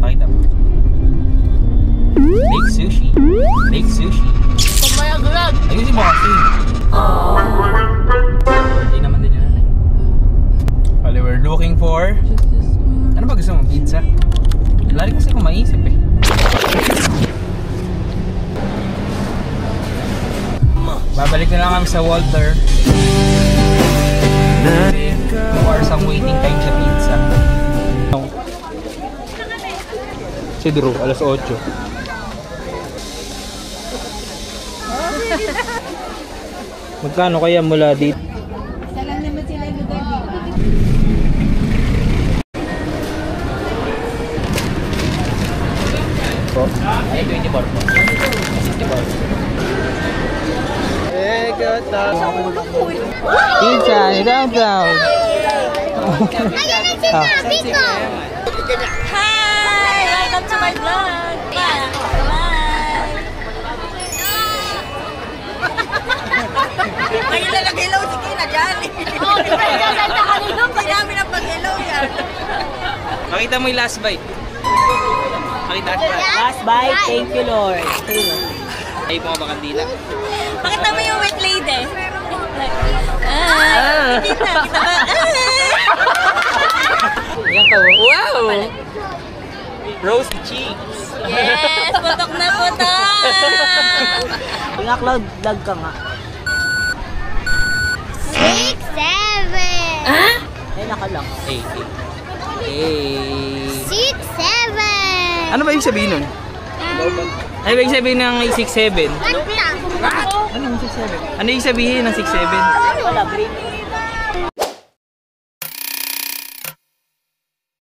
Pakita mo. Lake Sushi. Lake Sushi. Pamayaglag! Ayusin mo kasi. Hindi naman din yun. Kali, we're looking for... Ano ba gusto mo? Pizza? Lari kasi kung maisip eh. Babalik na lang kami sa Walter. Or some waiting time sa pizza. Si Drew, alas 8. Magkano kaya mula dito? Isa lang naman sila yung lugar dito. Po? Ay, 24 po. 64. Eh, gata. Pizza, ni downtown. Ayan na sinabi ko! Hi! Welcome to my vlog! Ngayon na nag-hello si Kina dyan. Oo, di ba yung sasanta kanino? Hindi namin ang pag-hello yan. Makita mo yung last bite. Makita mo. Last bite, thank you Lord. Ay, mga bakandila. Pakita mo yung wet lady. Kita ba? Yan ka. Wow! Roast cheeks. Yes! Putok na putok! Nga Cloud, vlog ka nga. 6, 7! Ay, nakalang. 8. 6, 7! Ano ba yung sabihin nun? Ano ba yung sabihin ng 6-7? What? Ano yung 6-7? Ano yung sabihin ng 6-7? Wala, brain.